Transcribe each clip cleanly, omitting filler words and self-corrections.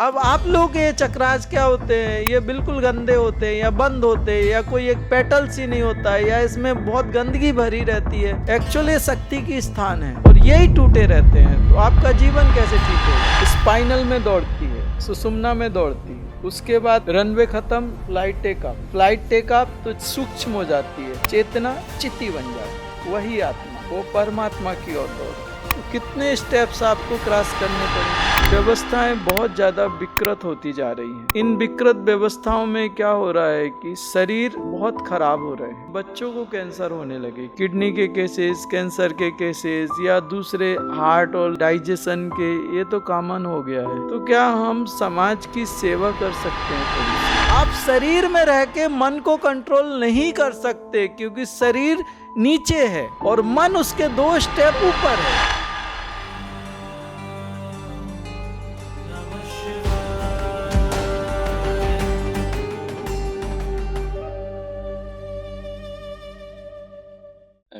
अब आप लोग ये चक्रास क्या होते हैं, ये बिल्कुल गंदे होते हैं या बंद होते हैं या कोई एक पेटल्स ही नहीं होता है या इसमें बहुत गंदगी भरी रहती है। एक्चुअली शक्ति की स्थान है और यही टूटे रहते हैं, तो आपका जीवन कैसे ठीक होगा। स्पाइनल में दौड़ती है, सुषुम्ना में दौड़ती है, उसके बाद रनवे खत्म, फ्लाइट टेक ऑफ तो सूक्ष्म हो जाती है, चेतना चित्ती बन जाती है, वही आत्मा, वो परमात्मा की ओर दौड़। तो कितने स्टेप्स आपको क्रॉस करने पड़ेंगे। व्यवस्थाएं बहुत ज्यादा विकृत होती जा रही हैं। इन विकृत व्यवस्थाओं में क्या हो रहा है कि शरीर बहुत खराब हो रहे हैं। बच्चों को कैंसर होने लगे, किडनी के केसेस, कैंसर के केसेस या दूसरे हार्ट और डाइजेशन के, ये तो कॉमन हो गया है। तो क्या हम समाज की सेवा कर सकते हैं थोड़ी? आप शरीर में रह के मन को कंट्रोल नहीं कर सकते, क्योंकि शरीर नीचे है और मन उसके 2 स्टेप ऊपर है।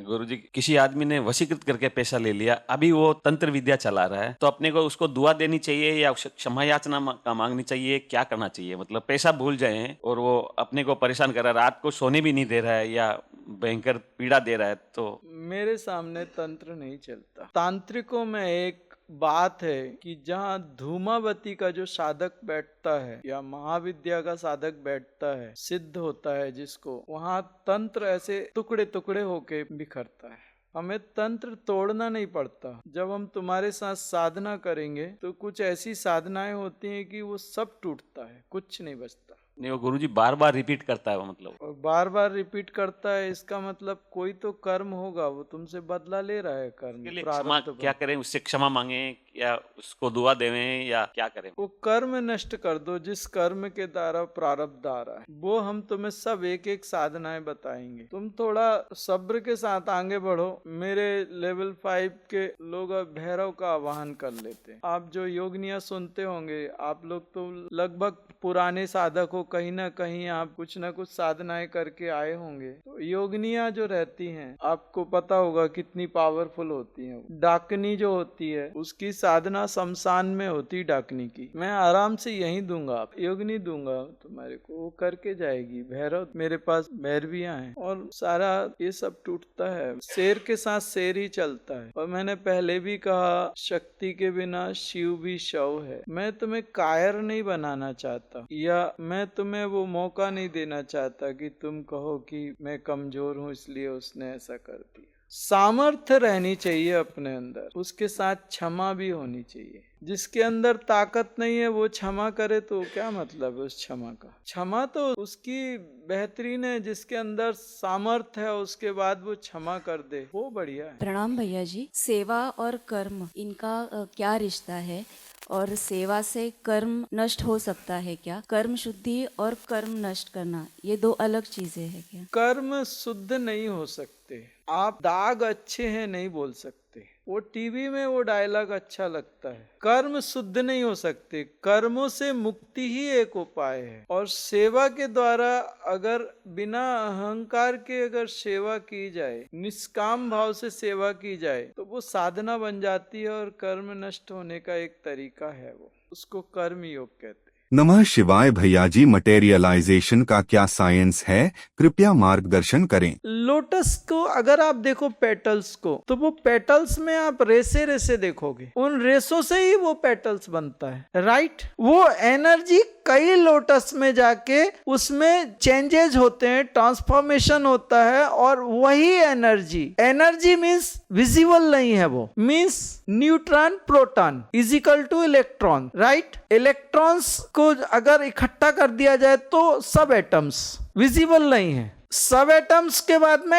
गुरुजी, किसी आदमी ने वशीकृत करके पैसा ले लिया, अभी वो तंत्र विद्या चला रहा है, तो अपने को उसको दुआ देनी चाहिए या क्षमा याचना का मांगनी चाहिए, क्या करना चाहिए? मतलब पैसा भूल जाए और वो अपने को परेशान कर रहा है, रात को सोने भी नहीं दे रहा है या भयंकर पीड़ा दे रहा है, तो मेरे सामने तंत्र नहीं चलता। तांत्रिकों में एक बात है कि जहाँ धूमावती का जो साधक बैठता है या महाविद्या का साधक बैठता है, सिद्ध होता है जिसको, वहाँ तंत्र ऐसे टुकड़े टुकड़े होके बिखरता है। हमें तंत्र तोड़ना नहीं पड़ता। जब हम तुम्हारे साथ साधना करेंगे तो कुछ ऐसी साधनाएं होती हैं कि वो सब टूटता है, कुछ नहीं बचता। नहीं, वो गुरुजी बार बार रिपीट करता है, वो मतलब और बार बार रिपीट करता है, इसका मतलब कोई तो कर्म होगा, वो तुमसे बदला ले रहा है कर्म। के लिए क्षमा क्या करें? उससे क्षमा मांगे या उसको दुआ देवें या क्या करें? वो कर्म नष्ट कर दो जिस कर्म के द्वारा प्रारब्ध आ रहा है। वो हम तुम्हें सब एक एक साधनाएं बताएंगे। तुम थोड़ा सब्र के साथ आगे बढ़ो। मेरे लेवल 5 के लोग भैरव का आवाहन कर लेते हैं। आप जो योगनिया सुनते होंगे, आप लोग तो लगभग पुराने साधक हो, कहीं ना कहीं आप कुछ ना कुछ साधनाएं करके आए होंगे। तो योगनिया जो रहती हैं, आपको पता होगा कितनी पावरफुल होती हैं। डाकनी जो होती है, उसकी साधना शमशान में होती डाकनी की। मैं आराम से यहीं दूंगा, योगनी दूंगा तुम्हारे को, वो करके जाएगी। भैरव, मेरे पास भैरवियां हैं और सारा ये सब टूटता है। शेर के साथ शेर ही चलता है। और मैंने पहले भी कहा, शक्ति के बिना शिव भी शव है। मैं तुम्हें कायर नहीं बनाना चाहता या मैं तुम्हें वो मौका नहीं देना चाहता कि तुम कहो कि मैं कमजोर हूँ इसलिए उसने ऐसा कर दिया। सामर्थ्य रहनी चाहिए अपने अंदर, उसके साथ क्षमा भी होनी चाहिए। जिसके अंदर ताकत नहीं है वो क्षमा करे तो क्या मतलब है उस क्षमा का? क्षमा तो उसकी बेहतरीन है जिसके अंदर सामर्थ्य है, उसके बाद वो क्षमा कर दे, वो बढ़िया है। प्रणाम भैया जी। सेवा और कर्म, इनका क्या रिश्ता है और सेवा से कर्म नष्ट हो सकता है क्या? कर्म शुद्धि और कर्म नष्ट करना, ये 2 अलग चीजें हैं क्या? कर्म शुद्ध नहीं हो सकते। आप दाग अच्छे हैं नहीं बोल सकते। वो टीवी में वो डायलॉग अच्छा लगता है। कर्म शुद्ध नहीं हो सकते। कर्मों से मुक्ति ही एक उपाय है। और सेवा के द्वारा अगर बिना अहंकार के अगर सेवा की जाए, निष्काम भाव से सेवा की जाए, तो वो साधना बन जाती है और कर्म नष्ट होने का एक तरीका है, वो उसको कर्म योग कहते हैं। नमः शिवाय। भैया जी, मटेरियलाइजेशन का क्या साइंस है? कृपया मार्गदर्शन करें। लोटस को अगर आप देखो पेटल्स को, तो वो पेटल्स में आप रेसे रेसे देखोगे, उन रेसों से ही वो पेटल्स बनता है, राइट? वो एनर्जी कई लोटस में जाके उसमें चेंजेस होते हैं, ट्रांसफॉर्मेशन होता है, और वही एनर्जी मीन्स विजिबल नहीं है, वो means neutron proton equal to electron, right? Electrons को अगर इकट्ठा कर दिया जाए तो सब एटम्स विजिबल नहीं है। सब एटम्स के बाद में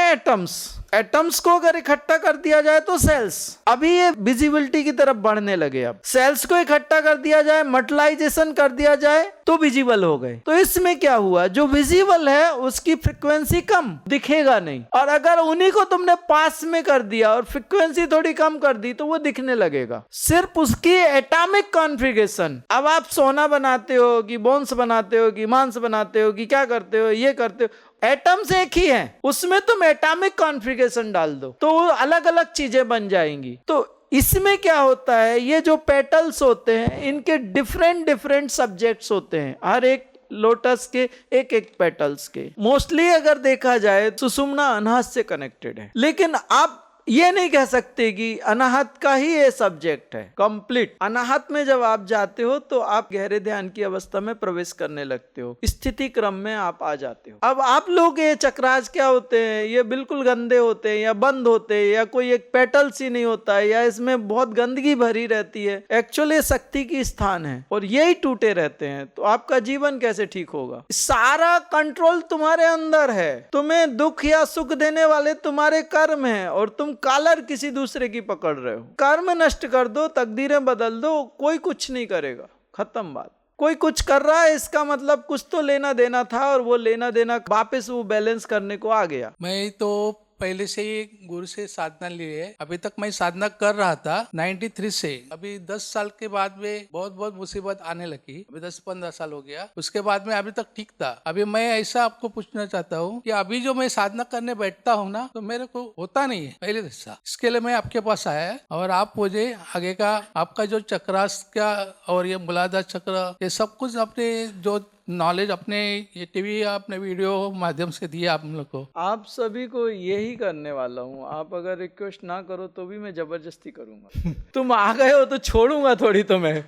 एटम्स को अगर इकट्ठा कर दिया जाए तो सेल्स, अभी ये विजिबिलिटी की तरफ बढ़ने लगे। अब सेल्स को इकट्ठा कर दिया जाए, मल्टीप्लाइजेशन कर दिया जाए तो विजिबल हो गए। तो इसमें क्या हुआ, जो विजिबल है उसकी फ्रीक्वेंसी कम दिखेगा नहीं, और अगर उन्हीं को तुमने पास में कर दिया और फ्रीक्वेंसी थोड़ी कम कर दी तो वो दिखने लगेगा। सिर्फ उसकी एटॉमिक कॉन्फ़िगरेशन। अब आप सोना बनाते हो कि बोन्स बनाते हो कि मांस बनाते हो कि क्या करते हो, ये करते हो, एटम्स एक ही हैं, उसमें तुम एटॉमिक कॉन्फ़िगरेशन डाल दो तो अलग अलग चीजें बन जाएंगी। तो इसमें क्या होता है, ये जो पेटल्स होते हैं इनके डिफरेंट डिफरेंट सब्जेक्ट्स होते हैं, हर एक लोटस के एक एक पेटल्स के। मोस्टली अगर देखा जाए सुषुम्ना अनाहत से कनेक्टेड है, लेकिन आप ये नहीं कह सकते कि अनाहत का ही ये सब्जेक्ट है कंप्लीट। अनाहत में जब आप जाते हो तो आप गहरे ध्यान की अवस्था में प्रवेश करने लगते हो, स्थिति क्रम में आप आ जाते हो। अब आप लोग ये चक्रास क्या होते हैं, ये बिल्कुल गंदे होते हैं या बंद होते हैं या कोई एक पेटल्स ही नहीं होता है या इसमें बहुत गंदगी भरी रहती है। एक्चुअली शक्ति की स्थान है और यही टूटे रहते हैं, तो आपका जीवन कैसे ठीक होगा? सारा कंट्रोल तुम्हारे अंदर है, तुम्हें दुख या सुख देने वाले तुम्हारे कर्म हैं और तुम कॉलर किसी दूसरे की पकड़ रहे हो। कर्म नष्ट कर दो, तकदीरें बदल दो, कोई कुछ नहीं करेगा, खत्म बात। कोई कुछ कर रहा है इसका मतलब कुछ तो लेना देना था और वो लेना देना वापस वो बैलेंस करने को आ गया। मैं तो पहले से ही गुरु से साधना लिए, अभी तक मैं साधना कर रहा था 93 से। अभी 10 साल के बाद में बहुत बहुत मुसीबत आने लगी, अभी 10-15 साल हो गया, उसके बाद में अभी तक ठीक था। अभी मैं ऐसा आपको पूछना चाहता हूँ कि अभी जो मैं साधना करने बैठता हूँ ना, तो मेरे को होता नहीं है पहले जैसा। इसके लिए मैं आपके पास आया है और आप मुझे आगे का आपका जो चक्रास का और ये मूलाधार चक्र, ये सब कुछ अपने जो नॉलेज अपने ये टीवी अपने वीडियो माध्यम से दिया आप लोग को। आप सभी को यही करने वाला हूँ, आप अगर रिक्वेस्ट ना करो तो भी मैं जबरदस्ती करूंगा। तुम आ गए हो तो छोड़ूंगा थोड़ी तुम्हें।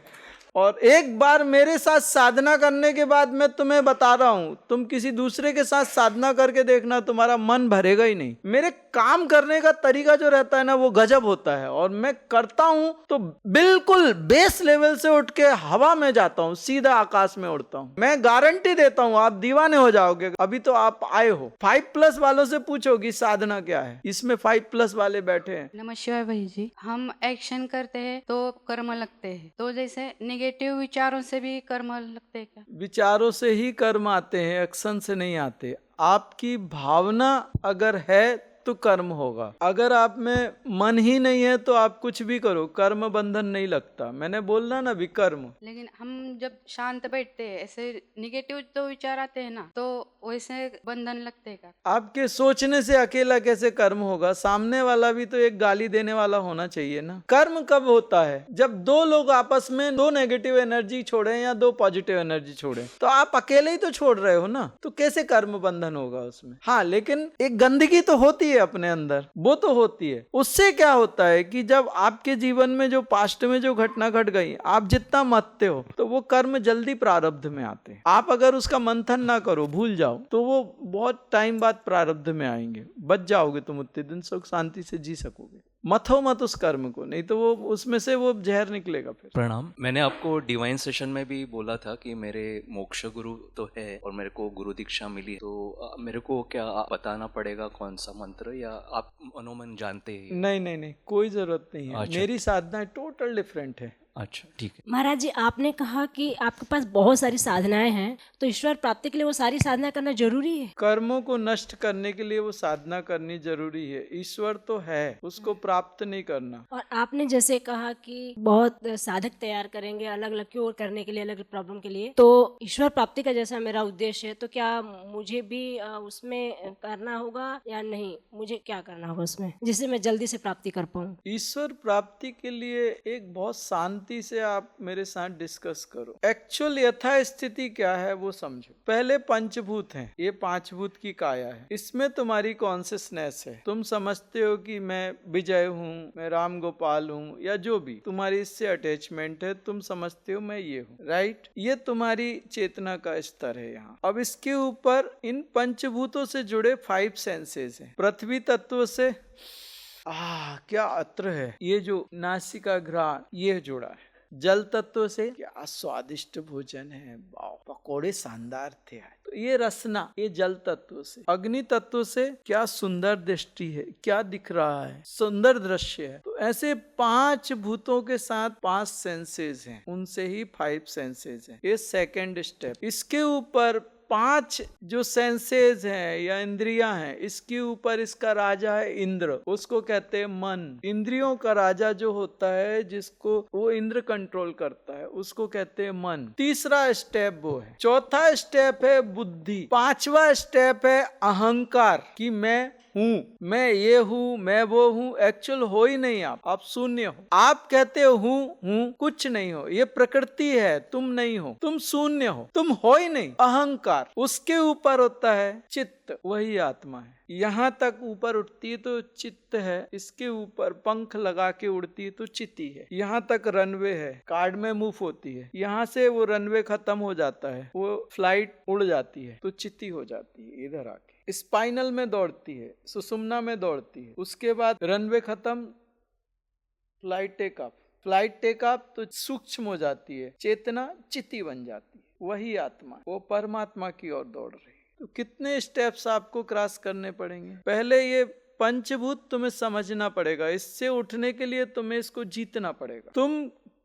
और एक बार मेरे साथ साधना करने के बाद मैं तुम्हें बता रहा हूं, तुम किसी दूसरे के साथ साधना करके देखना, तुम्हारा मन भरेगा ही नहीं। मेरे काम करने का तरीका जो रहता है ना, वो गजब होता है। और मैं करता हूं तो बिल्कुल बेस लेवल से उठ के हवा में जाता हूं, सीधा आकाश में उड़ता हूं। मैं गारंटी देता हूं आप दीवाने हो जाओगे। अभी तो आप आए हो, 5+ वालों से पूछोगी साधना क्या है, इसमें 5+ वाले बैठे हैं। नमः शिवाय भाई जी। हम एक्शन करते हैं तो कर्म लगते हैं, तो जैसे नेगेटिव विचारों से भी कर्म लगते हैं क्या? विचारों से ही कर्म आते हैं, एक्शन से नहीं आते। आपकी भावना अगर है तो कर्म होगा। अगर आप में मन ही नहीं है तो आप कुछ भी करो, कर्म बंधन नहीं लगता। मैंने बोलना ना विकर्म। लेकिन हम जब शांत बैठते हैं, ऐसे निगेटिव तो विचार आते हैं ना, तो वैसे बंधन लगते हैं क्या? आपके सोचने से अकेला कैसे कर्म होगा? सामने वाला भी तो एक गाली देने वाला होना चाहिए ना। कर्म कब होता है? जब दो लोग आपस में 2 नेगेटिव एनर्जी छोड़े या 2 पॉजिटिव एनर्जी छोड़े। तो आप अकेले ही तो छोड़ रहे हो ना, तो कैसे कर्म बंधन होगा उसमें? हाँ, लेकिन एक गंदगी तो होती है अपने अंदर, वो तो होती है। उससे क्या होता है कि जब आपके जीवन में जो पास्ट में जो घटना घट गई, आप जितना मथते हो तो वो कर्म जल्दी प्रारब्ध में आते हैं। आप अगर उसका मंथन ना करो, भूल जाओ, तो वो बहुत टाइम बाद प्रारब्ध में आएंगे। बच जाओगे तुम, उतने दिन सुख शांति से जी सकोगे। मथो मत उस कर्म को, नहीं तो वो उसमें से वो जहर निकलेगा फिर। प्रणाम। मैंने आपको डिवाइन सेशन में भी बोला था कि मेरे मोक्ष गुरु तो है और मेरे को गुरु दीक्षा मिली, तो मेरे को क्या बताना पड़ेगा कौन सा मंत्र, या आप मनोमन जानते हैं? नहीं, कोई जरूरत नहीं है। अच्छा। मेरी साधना टोटल डिफरेंट है। अच्छा, ठीक है। महाराज जी, आपने कहा कि आपके पास बहुत सारी साधनाएं हैं, तो ईश्वर प्राप्ति के लिए वो सारी साधना करना जरूरी है? कर्मों को नष्ट करने के लिए वो साधना करनी जरूरी है। ईश्वर तो है, उसको प्राप्त नहीं करना। और आपने जैसे कहा कि बहुत साधक तैयार करेंगे अलग अलग क्योर करने के लिए, अलग प्रॉब्लम के लिए, तो ईश्वर प्राप्ति का जैसा मेरा उद्देश्य है, तो क्या मुझे भी उसमें करना होगा या नहीं? मुझे क्या करना होगा उसमें जिससे मैं जल्दी से प्राप्ति कर पाऊँ? ईश्वर प्राप्ति के लिए एक बहुत शांति से आप मेरे साथ डिस्कस करो। एक्चुअल यथा स्थिति क्या है वो समझो। पहले पंचभूत हैं, ये 5 भूत की काया है। इसमें तुम्हारी कॉन्शियसनेस है। तुम समझते हो कि मैं विजय हूँ, मैं राम गोपाल हूँ, या जो भी तुम्हारी इससे अटैचमेंट है, तुम समझते हो मैं ये हूँ, राइट? ये तुम्हारी चेतना का स्तर है यहाँ। अब इसके ऊपर इन पंचभूतों से जुड़े 5 सेंसेस हैं। पृथ्वी तत्व से क्या अत्र है, ये जो नासिका घ्राण ये जुड़ा है। जल तत्व से क्या स्वादिष्ट भोजन है, पकोड़े शानदार थे। तो ये रसना, ये जल तत्व से। अग्नि तत्व से क्या सुंदर दृष्टि है, क्या दिख रहा है, सुंदर दृश्य है। तो ऐसे 5 भूतों के साथ 5 सेंसेस हैं, उनसे ही 5 सेंसेस हैं। ये सेकंड स्टेप। इसके ऊपर 5 जो सेंसेस हैं या इंद्रियां हैं, इसके ऊपर इसका राजा है इंद्र, उसको कहते हैं मन। इंद्रियों का राजा जो होता है, जिसको वो इंद्र कंट्रोल करता है, उसको कहते हैं मन। तीसरा स्टेप वो है। चौथा स्टेप है बुद्धि। 5वां स्टेप है अहंकार, कि मैं हूँ, मैं ये हूँ, मैं वो हूँ, एक्चुअल हो ही नहीं आप शून्य हो। आप कहते हो हूँ, कुछ नहीं हो, ये प्रकृति है, तुम नहीं हो, तुम शून्य हो, तुम हो ही नहीं। अहंकार, उसके ऊपर होता है चित्त, वही आत्मा है। यहाँ तक ऊपर उठती है तो चित्त है, इसके ऊपर पंख लगा के उड़ती है तो चिति है। यहाँ तक रनवे है, कार्ड में मूव होती है, यहाँ से वो रनवे खत्म हो जाता है, वो फ्लाइट उड़ जाती है तो चिति हो जाती है। इधर आके स्पाइनल में दौड़ती है, सुषुम्ना में दौड़ती है, उसके बाद रनवे खत्म, flight take off, flight take off तो सूक्ष्म हो जाती है, चेतना चिति बन जाती है। वही आत्मा, वो परमात्मा की ओर दौड़ रही है। तो कितने स्टेप्स आपको क्रॉस करने पड़ेंगे। पहले ये पंचभूत तुम्हें समझना पड़ेगा, इससे उठने के लिए तुम्हें इसको जीतना पड़ेगा। तुम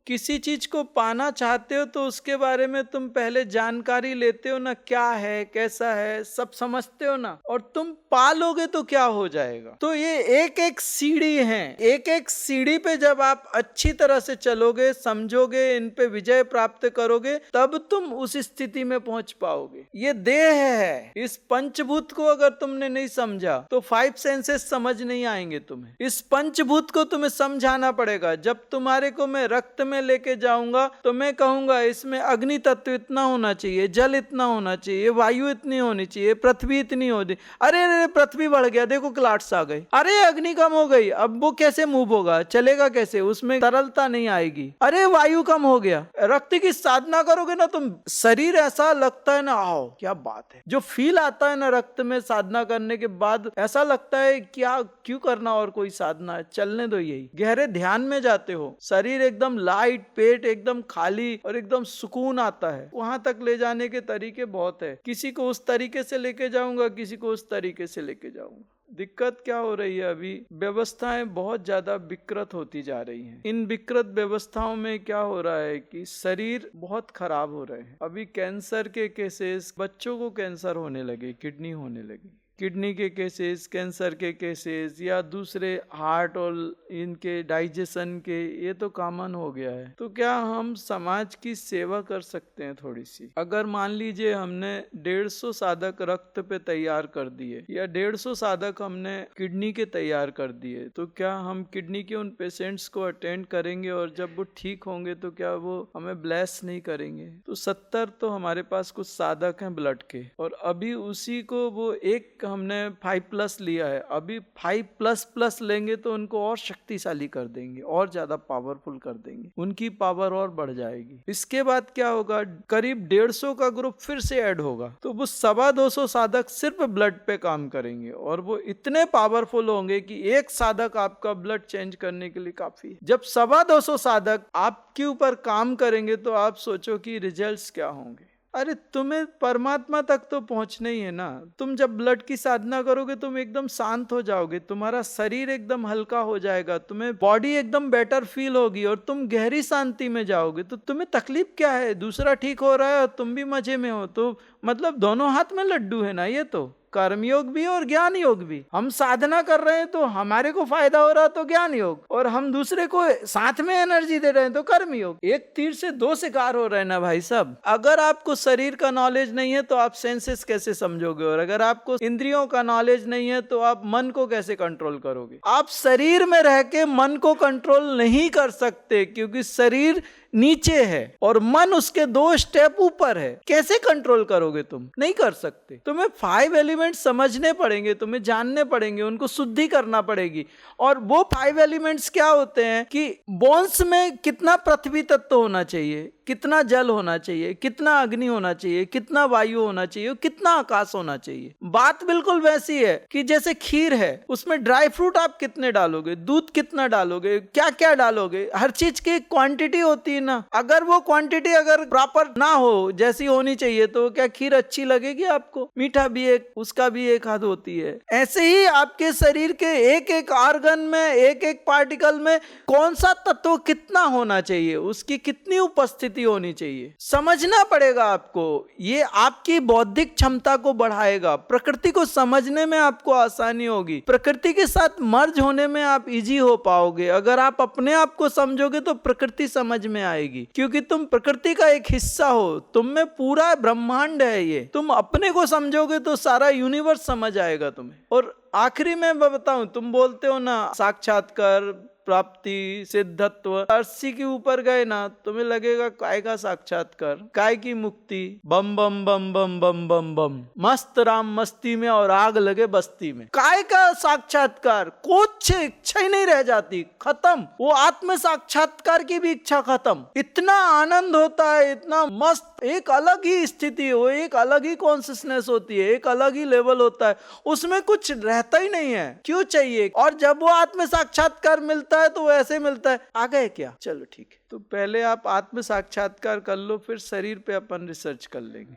किसी चीज को पाना चाहते हो तो उसके बारे में तुम पहले जानकारी लेते हो ना, क्या है, कैसा है, सब समझते हो ना, और तुम पालोगे तो क्या हो जाएगा। तो ये एक एक सीढ़ी है, एक एक सीढ़ी पे जब आप अच्छी तरह से चलोगे, समझोगे, इन पे विजय प्राप्त करोगे, तब तुम उस स्थिति में पहुंच पाओगे। ये देह है, इस पंचभूत को अगर तुमने नहीं समझा तो 5 सेंसेस समझ नहीं आएंगे तुम्हें। इस पंचभूत को तुम्हें समझाना पड़ेगा। जब तुम्हारे को मैं रक्त में लेके जाऊंगा तो मैं कहूंगा इसमें अग्नि तत्व इतना होना चाहिए, जल इतना होना चाहिए, वायु इतनी होनी चाहिए, पृथ्वी इतनी होनी। अरे पृथ्वी बढ़ गया, देखो क्लाउड्स आ गए, अरे अग्नि कम हो गई, अब वो कैसे मूव होगा, चलेगा कैसे, उसमें तरलता नहीं आएगी, अरे वायु कम हो गया। रक्त की साधना करोगे ना तुम, शरीर ऐसा लगता है ना, आओ क्या बात है, जो फील आता है ना रक्त में साधना करने के बाद, ऐसा लगता है क्या क्यों करना और कोई साधना है, चलने दो। यही गहरे ध्यान में जाते हो, शरीर एकदम लाइट, पेट एकदम खाली और एकदम सुकून आता है। वहां तक ले जाने के तरीके बहुत है, किसी को उस तरीके से लेके जाऊंगा, किसी को उस तरीके से लेके जाऊंगा। दिक्कत क्या हो रही है, अभी व्यवस्थाएं बहुत ज्यादा विकृत होती जा रही हैं। इन विकृत व्यवस्थाओं में क्या हो रहा है कि शरीर बहुत खराब हो रहे हैं। अभी कैंसर के केसेस, बच्चों को कैंसर होने लगे, किडनी होने लगी, किडनी के केसेस, कैंसर के केसेस, या दूसरे हार्ट और इनके डाइजेशन के, ये तो कॉमन हो गया है। तो क्या हम समाज की सेवा कर सकते हैं थोड़ी सी? अगर मान लीजिए हमने 150 साधक रक्त पे तैयार कर दिए या 150 साधक हमने किडनी के तैयार कर दिए, तो क्या हम किडनी के उन पेशेंट्स को अटेंड करेंगे और जब वो ठीक होंगे तो क्या वो हमें ब्लेस नहीं करेंगे? तो 70 तो हमारे पास कुछ साधक हैं ब्लड के, और अभी उसी को वो एक हमने 5+ लिया है, अभी 5++ लेंगे तो उनको और शक्तिशाली कर देंगे, और ज्यादा पावरफुल कर देंगे, उनकी पावर और बढ़ जाएगी। इसके बाद क्या होगा, करीब 150 का ग्रुप फिर से ऐड होगा, तो वो 250 साधक सिर्फ ब्लड पे काम करेंगे, और वो इतने पावरफुल होंगे कि एक साधक आपका ब्लड चेंज करने के लिए काफी है। जब 250 साधक आपके ऊपर काम करेंगे तो आप सोचो कि रिजल्ट्स क्या होंगे। अरे तुम्हें परमात्मा तक तो पहुंचना ही है ना। तुम जब ब्लड की साधना करोगे तुम एकदम शांत हो जाओगे, तुम्हारा शरीर एकदम हल्का हो जाएगा, तुम्हें बॉडी एकदम बेटर फील होगी और तुम गहरी शांति में जाओगे। तो तुम्हें तकलीफ क्या है, दूसरा ठीक हो रहा है और तुम भी मजे में हो, तो मतलब दोनों हाथ में लड्डू है ना। ये तो कर्मयोग भी और ज्ञान योग भी। हम साधना कर रहे हैं तो हमारे को फायदा हो रहा है तो ज्ञान योग, और हम दूसरे को साथ में एनर्जी दे रहे हैं तो कर्म योग। एक तीर से 2 शिकार हो रहे हैं ना भाई सब। अगर आपको शरीर का नॉलेज नहीं है तो आप सेंसेस कैसे समझोगे, और अगर आपको इंद्रियों का नॉलेज नहीं है तो आप मन को कैसे कंट्रोल करोगे? आप शरीर में रह के मन को कंट्रोल नहीं कर सकते, क्योंकि शरीर नीचे है और मन उसके 2 स्टेप ऊपर है। कैसे कंट्रोल करोगे? तुम नहीं कर सकते। तुम्हें 5 एलिमेंट समझने पड़ेंगे, तुम्हें जानने पड़ेंगे, उनको शुद्धि करना पड़ेगी। और वो 5 एलिमेंट्स क्या होते हैं कि बोन्स में कितना पृथ्वी तत्व होना चाहिए, कितना जल होना चाहिए, कितना अग्नि होना चाहिए, कितना वायु होना चाहिए, कितना आकाश होना चाहिए। बात बिल्कुल वैसी है कि जैसे खीर है, उसमें ड्राई फ्रूट आप कितने डालोगे, दूध कितना डालोगे, क्या क्या डालोगे, हर चीज की क्वांटिटी होती है ना। अगर वो क्वांटिटी अगर प्रॉपर ना हो जैसी होनी चाहिए तो क्या खीर अच्छी लगेगी आपको? मीठा भी एक, उसका भी एक हद होती है। ऐसे ही आपके शरीर के एक एक ऑर्गन में, एक एक पार्टिकल में कौन सा तत्व कितना होना चाहिए, उसकी कितनी उपस्थिति स्थिति होनी चाहिए। समझना पड़ेगा आपको, ये आपकी बौद्धिक क्षमता को बढ़ाएगा, प्रकृति को समझने में आपको आसानी होगी, प्रकृति के साथ मर्ज होने में आप इजी हो पाओगे। अगर आप अपने आप को समझोगे तो प्रकृति समझ में आएगी, क्योंकि तुम प्रकृति का एक हिस्सा हो, तुम में पूरा ब्रह्मांड है ये। तुम अपने को समझोगे तो सारा यूनिवर्स समझ आएगा तुम्हें। और आखिरी में मैं बताऊं, तुम बोलते हो ना साक्षात्कार, प्राप्ति, सिद्धत्व, अस्सी के ऊपर गए ना तुम्हें लगेगा काय का साक्षात्कार, काय की मुक्ति, बम बम बम बम बम बम बम, मस्त राम मस्ती में और आग लगे बस्ती में। काय का साक्षात्कार, कुछ इच्छा ही नहीं रह जाती, खत्म। वो आत्म साक्षात्कार की भी इच्छा खत्म। इतना आनंद होता है, इतना मस्त, एक अलग ही स्थिति हो, एक अलग ही कॉन्सियसनेस होती है, एक अलग ही लेवल होता है, उसमें कुछ रहता ही नहीं है। क्यों चाहिए? और जब वो आत्म साक्षात्कार मिलता है तो वो ऐसे मिलता है, आ गए क्या, चलो ठीक है। तो पहले आप आत्म साक्षात्कार कर लो, फिर शरीर पे अपन रिसर्च कर लेंगे।